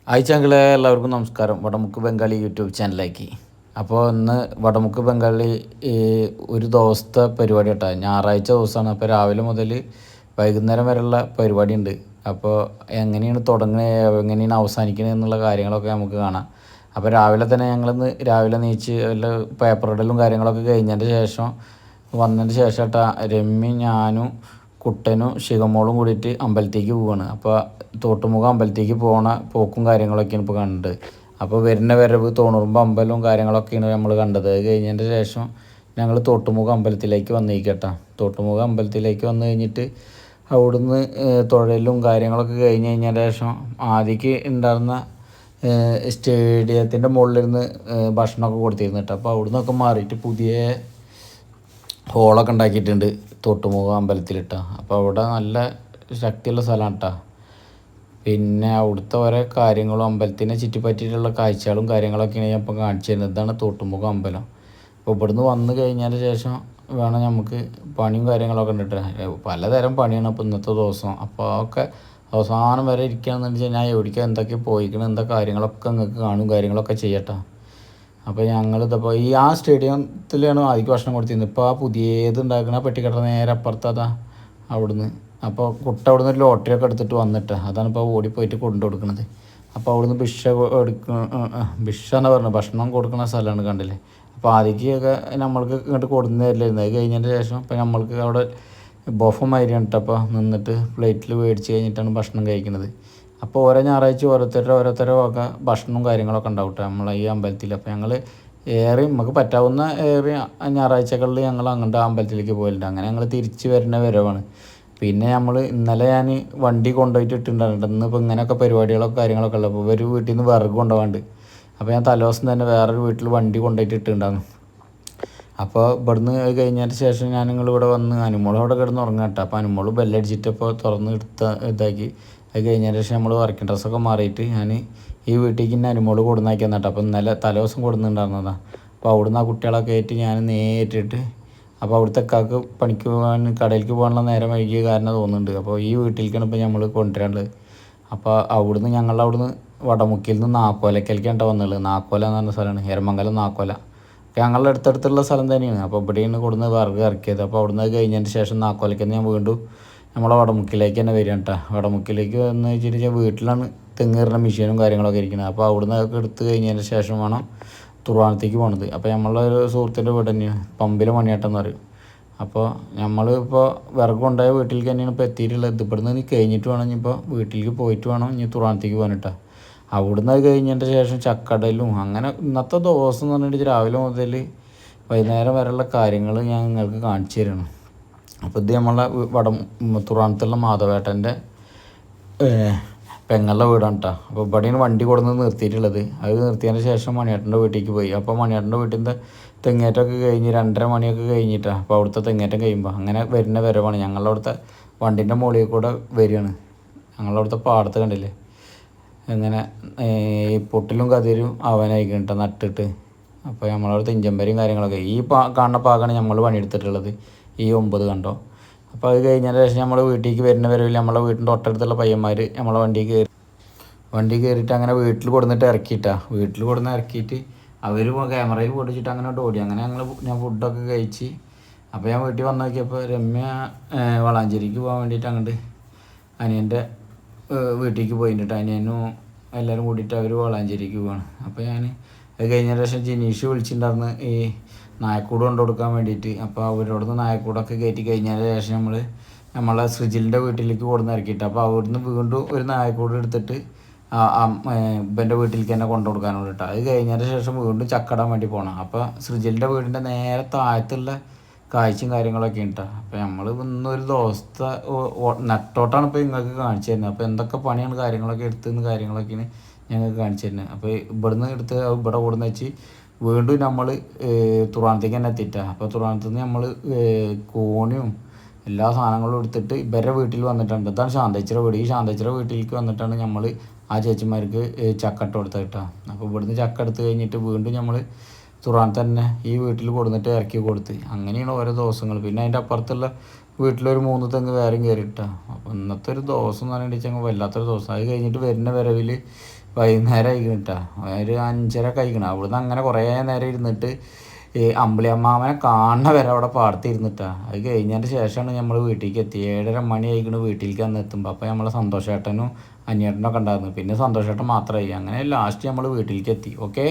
ആഴ്ചകളെ എല്ലാവർക്കും നമസ്കാരം. വടമുക്ക് ബംഗാളി യൂട്യൂബ് ചാനലിലേക്ക്. അപ്പോൾ ഇന്ന് വടമുക്ക് ബംഗാളി ഈ ഒരു ദിവസത്തെ പരിപാടി കേട്ടോ. ഞായറാഴ്ച ദിവസമാണ്. അപ്പോൾ രാവിലെ മുതൽ വൈകുന്നേരം വരെയുള്ള പരിപാടി ഉണ്ട്. അപ്പോൾ എങ്ങനെയാണ് തുടങ്ങുന്നത്, എങ്ങനെയാണ് അവസാനിക്കുന്നത് എന്നുള്ള കാര്യങ്ങളൊക്കെ നമുക്ക് കാണാം. അപ്പോൾ രാവിലെ തന്നെ ഞങ്ങളിന്ന് രാവിലെ നീച്ച് വല്ല പേപ്പർ ഇടലും കാര്യങ്ങളൊക്കെ കഴിഞ്ഞതിൻ്റെ ശേഷം വന്നതിന് ശേഷം കേട്ടോ രമ്യ, ഞാനും കുട്ടനും ശിഖമോളും കൂടിയിട്ട് അമ്പലത്തേക്ക് പോവാണ്. അപ്പോൾ തോട്ടുമുഖം അമ്പലത്തേക്ക് പോക്കും കാര്യങ്ങളൊക്കെയാണ് ഇപ്പോൾ കണ്ടത്. അപ്പോൾ വരുന്ന വരവ് തോണുറുമ്പ് അമ്പലവും കാര്യങ്ങളൊക്കെയാണ് നമ്മൾ കണ്ടത്. അത് കഴിഞ്ഞതിൻ്റെ ശേഷം ഞങ്ങൾ തോട്ടുമുഖം അമ്പലത്തിലേക്ക് വന്നിരിക്കട്ടെ. തോട്ടുമുഖം അമ്പലത്തിലേക്ക് വന്നു കഴിഞ്ഞിട്ട് അവിടുന്ന് തൊഴലും കാര്യങ്ങളൊക്കെ കഴിഞ്ഞ് കഴിഞ്ഞതിൻ്റെ ശേഷം ആദ്യക്ക് ഉണ്ടായിരുന്ന സ്റ്റേഡിയത്തിൻ്റെ മുകളിലിരുന്ന് ഭക്ഷണമൊക്കെ കൊടുത്തിരുന്നു കേട്ടോ. അപ്പോൾ അവിടുന്നൊക്കെ മാറിയിട്ട് പുതിയ ഹോളൊക്കെ ഉണ്ടാക്കിയിട്ടുണ്ട് തോട്ടുമുഖം അമ്പലത്തിലിട്ട. അപ്പോൾ അവിടെ നല്ല ശക്തിയുള്ള സ്ഥലമാണ് കേട്ടോ. പിന്നെ അവിടുത്തെ ഓരോ കാര്യങ്ങളും അമ്പലത്തിനെ ചുറ്റിപ്പറ്റിയിട്ടുള്ള കാഴ്ചകളും കാര്യങ്ങളൊക്കെയാണ് ഞാൻ ഇപ്പം കാണിച്ചു തരുന്നത്. ഇതാണ് തോട്ടുമുഖം അമ്പലം. അപ്പോൾ ഇവിടുന്ന് വന്നു കഴിഞ്ഞതിന് ശേഷം വേണം നമുക്ക് പണിയും കാര്യങ്ങളൊക്കെ ഉണ്ടിട്ട് പലതരം പണിയാണ് ഇപ്പോൾ ഇന്നത്തെ ദിവസം. അപ്പോൾ അതൊക്കെ അവസാനം വരെ ഇരിക്കുകയാണെന്ന് വെച്ചാൽ ഞാൻ എവിടേക്ക് എന്തൊക്കെ പോയിക്കണം എന്തൊക്കെ കാര്യങ്ങളൊക്കെ നിങ്ങൾക്ക് കാണും കാര്യങ്ങളൊക്കെ ചെയ്യട്ടെ. അപ്പോൾ ഞങ്ങളിതപ്പോൾ ആ സ്റ്റേഡിയത്തിലാണ് ആദ്യം ഭക്ഷണം കൊടുത്തിരുന്നത്. ഇപ്പോൾ ആ പുതിയത് ഉണ്ടാക്കുന്ന പെട്ടിക്കട നേരെ അപ്പുറത്തതാ അവിടുന്ന്. അപ്പോൾ കുട്ട അവിടുന്ന് ഒരു ലോട്ടറിയൊക്കെ എടുത്തിട്ട് വന്നിട്ട് അതാണ് ഇപ്പോൾ ഓടിപ്പോയിട്ട് കൊണ്ടു കൊടുക്കുന്നത്. അപ്പോൾ അവിടുന്ന് ഭിക്ഷ എന്ന് പറഞ്ഞത് ഭക്ഷണം കൊടുക്കുന്ന സ്ഥലമാണ് കണ്ടില്ലേ. അപ്പോൾ ആദ്യമൊക്കെ നമ്മൾക്ക് ഇങ്ങോട്ട് കൊടുന്നു തരില്ലായിരുന്നു. അത് കഴിഞ്ഞതിന് ശേഷം ഇപ്പോൾ നമ്മൾക്ക് അവിടെ ബൊഫ മാതിരിയാണ് കേട്ടോ. നിന്നിട്ട് പ്ലേറ്റിൽ മേടിച്ച് കഴിഞ്ഞിട്ടാണ് ഭക്ഷണം കഴിക്കുന്നത്. അപ്പോൾ ഓരോ ഞായറാഴ്ച ഓരോരുത്തരുടെ വക ഭക്ഷണവും കാര്യങ്ങളൊക്കെ ഉണ്ടാവും കേട്ടോ നമ്മളെ ഈ അമ്പലത്തിൽ. അപ്പോൾ ഞങ്ങൾ നമുക്ക് പറ്റാവുന്ന ഞായറാഴ്ചകളിൽ ഞങ്ങൾ അങ്ങോട്ട് അമ്പലത്തിലേക്ക് പോയിട്ടുണ്ട്. അങ്ങനെ ഞങ്ങൾ തിരിച്ച് വരുന്ന വരവാണ്. പിന്നെ ഇന്നലെ ഞാൻ വണ്ടി കൊണ്ടുപോയിട്ട് ഇട്ടിട്ടുണ്ടായിരുന്നു. ഇന്നിപ്പോൾ ഇങ്ങനെയൊക്കെ പരിപാടികളൊക്കെ കാര്യങ്ങളൊക്കെ ഉള്ളത്. അപ്പോൾ ഒരു വീട്ടിൽ നിന്ന് വിറക് കൊണ്ടുപോകാണ്ട്. അപ്പോൾ ഞാൻ തലേദിവസം തന്നെ വേറൊരു വീട്ടിൽ വണ്ടി കൊണ്ടുപോയിട്ട് ഇട്ടിട്ടുണ്ടായിരുന്നു. അപ്പോൾ ഇവിടുന്ന് കഴിഞ്ഞതിന് ശേഷം ഞാൻ ഇവിടെ വന്ന് അനുമോൾ അവിടെ കിടന്ന് ഉറങ്ങാം കേട്ടോ. അപ്പോൾ അനുമോൾ ബെല്ലടിച്ചിട്ടപ്പോൾ തുറന്ന് ഇതാക്കി. അത് കഴിഞ്ഞതിന് ശേഷം നമ്മൾ വർക്കിംഗ് ഡ്രസ്സൊക്കെ മാറിയിട്ട് ഞാൻ ഈ വീട്ടിലേക്ക് തന്നെ അനുമോൾ കൊടുന്നാക്കിയെന്ന് കേട്ടോ. അപ്പോൾ ഇന്നലെ തലേദിവസം കൊടുക്കുന്നുണ്ടായിരുന്നതാണ്. അപ്പോൾ അവിടുന്ന് ആ കുട്ടികളൊക്കെ ആയിട്ട് ഞാൻ നേരിട്ടിട്ട് അപ്പോൾ അവിടുത്തെ കാക്ക് പണിക്ക് പോകാൻ കടയിലേക്ക് പോകാനുള്ള നേരം വൈകിയ കാരണം തോന്നുന്നുണ്ട്. അപ്പോൾ ഈ വീട്ടിലേക്കാണ് ഇപ്പോൾ നമ്മൾ കൊണ്ടുവരാനുള്ളത്. അപ്പോൾ ഞങ്ങളവിടുന്ന് വടമുക്കിൽ നിന്ന് നാക്കോലക്കലേക്കാണ് വന്നുള്ളത്. നാക്കോല എന്ന് പറഞ്ഞ സ്ഥലമാണ്, എരമംഗലം നാക്കോല. അപ്പോൾ ഞങ്ങളുടെ അടുത്തടുത്തുള്ള സ്ഥലം തന്നെയാണ്. അപ്പോൾ ഇവിടെയാണ് കൊടുന്ന് വിറക് ഇറക്കിയത്. അപ്പോൾ അവിടുന്ന് കഴിഞ്ഞതിന് ശേഷം നാക്കോലയ്ക്ക് ഞാൻ വീണ്ടും നമ്മളെ വടമുക്കിലേക്ക് തന്നെ വരികയാണ് കേട്ടോ. വടമുക്കിലേക്ക് വന്ന് വെച്ചിട്ട് വീട്ടിലാണ് തെങ്ങേറുന്ന മെഷീനും കാര്യങ്ങളൊക്കെ ഇരിക്കുന്നത്. അപ്പോൾ അവിടുന്ന് ഒക്കെ എടുത്ത് കഴിഞ്ഞതിന് ശേഷം വേണം തുറവാനത്തേക്ക് പോകണത്. അപ്പോൾ നമ്മളൊരു സുഹൃത്തിൻ്റെ വീട് തന്നെയാണ്, പമ്പിലെ മണിയാട്ടെന്ന് പറയും. അപ്പോൾ നമ്മളിപ്പോൾ വിറക് കൊണ്ടുപോയ വീട്ടിലേക്ക് തന്നെയാണ് ഇപ്പോൾ എത്തിയിട്ടുള്ളത്. ഇവിടുന്ന് കഴിഞ്ഞിട്ട് വേണം ഇനിയിപ്പോൾ വീട്ടിലേക്ക് പോയിട്ട് വേണം ഇനി തുറവാനത്തേക്ക് പോകാനിട്ടാ. അവിടുന്ന് കഴിഞ്ഞതിൻ്റെ ശേഷം ചക്കടലും അങ്ങനെ ഇന്നത്തെ ദിവസം എന്ന് പറഞ്ഞിട്ട് രാവിലെ മുതൽ വൈകുന്നേരം വരെയുള്ള കാര്യങ്ങൾ ഞാൻ നിങ്ങൾക്ക് കാണിച്ചു തരണം. അപ്പോൾ ഇത് നമ്മളെ തുറവാനത്തുള്ള മാധവേട്ടൻ്റെ പെങ്ങളുടെ വീടാണ് കേട്ടോ. അപ്പോൾ ഇവിടെയാണ് വണ്ടി കൊടുന്ന് നിർത്തിയിട്ടുള്ളത്. അത് നിർത്തിയതിന് ശേഷം മണിയേട്ടൻ്റെ വീട്ടിലേക്ക് പോയി. അപ്പോൾ മണിയേട്ടൻ്റെ വീട്ടിൽ നിന്ന് തെങ്ങേറ്റമൊക്കെ കഴിഞ്ഞ് 2:30 മണിയൊക്കെ കഴിഞ്ഞിട്ടാണ്. അപ്പോൾ അവിടുത്തെ തെങ്ങേറ്റം കഴിയുമ്പോൾ അങ്ങനെ വരുന്ന വരവാണ്. ഞങ്ങളുടെ അവിടുത്തെ വണ്ടിൻ്റെ മുകളിൽ കൂടെ വരികയാണ്. ഞങ്ങളവിടുത്തെ പാടത്ത് കണ്ടില്ലേ ഇങ്ങനെ ഈ പൊട്ടിലും കതിരും അവനായിക്കണം കേട്ടോ നട്ടിട്ട്. അപ്പോൾ നമ്മളവിടുത്തെ ഇഞ്ചമ്പരിയും കാര്യങ്ങളൊക്കെ ഈ കാണുന്ന പാകമാണ് നമ്മൾ പണിയെടുത്തിട്ടുള്ളത്. ഈ 9 കണ്ടോ. അപ്പോൾ അത് കഴിഞ്ഞതിന് ശേഷം നമ്മൾ വീട്ടിലേക്ക് വരുന്ന വരവിൽ നമ്മളെ വീട്ടിൻ്റെ തൊട്ടടുത്തുള്ള പയ്യന്മാർ നമ്മളെ വണ്ടി കയറിയിട്ട് അങ്ങനെ വീട്ടിൽ കൊടുന്നിട്ട് വീട്ടിൽ കൊടുന്ന് ഇറക്കിയിട്ട് അവർ ക്യാമറയിൽ പൊടിച്ചിട്ട് അങ്ങനെ ഓടി. അങ്ങനെ ഞാൻ ഫുഡൊക്കെ കഴിച്ച് അപ്പോൾ ഞാൻ വീട്ടിൽ വന്ന് നോക്കിയപ്പോൾ രമ്യ വളാഞ്ചേരിക്ക് പോകാൻ വേണ്ടിയിട്ട് അങ്ങോട്ട് അനിയൻ്റെ വീട്ടിലേക്ക് പോയിട്ട് അനിയനും എല്ലാവരും കൂടിയിട്ട് അവർ വളാഞ്ചേരിക്ക് പോവാണ്. അപ്പോൾ ഞാൻ അത് കഴിഞ്ഞതിന് ശേഷം ജിനീഷ് വിളിച്ചിട്ടുണ്ടായിരുന്നു ഈ നായക്കൂട് കൊണ്ടു കൊടുക്കാൻ വേണ്ടിയിട്ട്. അപ്പോൾ അവരോടൊന്ന് നായക്കൂടൊക്കെ കയറ്റി കഴിഞ്ഞതിന് ശേഷം നമ്മളെ സൃജിലിൻ്റെ വീട്ടിലേക്ക് കൊടുന്ന് ഇറക്കിയിട്ട് അപ്പോൾ അവിടുന്ന് വീണ്ടും ഒരു നായക്കൂട് എടുത്തിട്ട് ഇവൻ്റെ വീട്ടിലേക്ക് തന്നെ കൊണ്ടു കൊടുക്കാനോട് കേട്ടോ. അത് കഴിഞ്ഞതിന് ശേഷം വീണ്ടും ചക്കടാൻ വേണ്ടി പോകണം. അപ്പോൾ സൃജിലിൻ്റെ വീടിൻ്റെ നേരെ താഴത്തുള്ള കാഴ്ചയും കാര്യങ്ങളൊക്കെ ഉണ്ട്. അപ്പോൾ നമ്മൾ ഇന്നൊരു ദിവസത്തെ നട്ടോട്ടാണ് ഇപ്പോൾ നിങ്ങൾക്ക് കാണിച്ചു തരുന്നത്. അപ്പോൾ എന്തൊക്കെ പണിയാണ് കാര്യങ്ങളൊക്കെ എടുത്തുനിന്ന് കാര്യങ്ങളൊക്കെയാണ് ഞങ്ങൾക്ക് കാണിച്ചു തരുന്നത്. അപ്പോൾ ഇവിടുന്ന് എടുത്ത് ഇവിടെ കൊടുന്ന് വെച്ച് വീണ്ടും നമ്മൾ തുറവാനത്തേക്ക് തന്നെ എത്തിയിട്ടാണ്. അപ്പോൾ തുറവാനത്ത് നിന്ന് നമ്മൾ കോണിയും എല്ലാ സാധനങ്ങളും എടുത്തിട്ട് ഇവരുടെ വീട്ടിൽ വന്നിട്ടുണ്ട്. ഇതാണ് ശാന്തച്ചിയുടെ വീട്. ഈ ശാന്തച്ചിയുടെ വീട്ടിലേക്ക് വന്നിട്ടാണ് നമ്മൾ ആ ചേച്ചിമാർക്ക് ചക്കട്ട് കൊടുത്തത് കേട്ടോ. അപ്പോൾ ഇവിടുന്ന് ചക്ക എടുത്ത് കഴിഞ്ഞിട്ട് വീണ്ടും നമ്മൾ തുറവാനത്ത് തന്നെ ഈ വീട്ടിൽ കൊടുത്തിട്ട് ഇറക്കി കൊടുത്ത് അങ്ങനെയാണ് ഓരോ ദിവസങ്ങൾ. പിന്നെ അതിൻ്റെ അപ്പുറത്തുള്ള വീട്ടിലൊരു 3 തെങ്ങ് വേറെയും കയറിയിട്ടാണ്. അപ്പോൾ ഇന്നത്തെ ഒരു ദിവസം എന്ന് പറഞ്ഞിട്ടുണ്ടെങ്കിൽ വല്ലാത്തൊരു ദിവസം. അത് കഴിഞ്ഞിട്ട് വരുന്ന വരവിൽ വൈകുന്നേരം ആയിക്കണിട്ടാ, ഒരു 5:30 കഴിക്കണം. അവിടുന്ന് അങ്ങനെ കുറേ നേരം ഇരുന്നിട്ട് ഈ അമ്പിളിയമ്മാവനെ കാണുന്ന വരെ അവിടെ പാടത്തിരുന്നിട്ടാ. അത് കഴിഞ്ഞതിൻ്റെ ശേഷമാണ് നമ്മൾ വീട്ടിലേക്ക് എത്തി. 7:30 മണി ആയിക്കണ് വീട്ടിലേക്ക് വന്ന് എത്തുമ്പോൾ. അപ്പോൾ നമ്മൾ സന്തോഷേട്ടനും അനിയേട്ടനൊക്കെ ഉണ്ടായിരുന്നു. പിന്നെ സന്തോഷേട്ടൻ മാത്രമായി. അങ്ങനെ ലാസ്റ്റ് നമ്മൾ വീട്ടിലേക്ക് എത്തി. ഓക്കെ.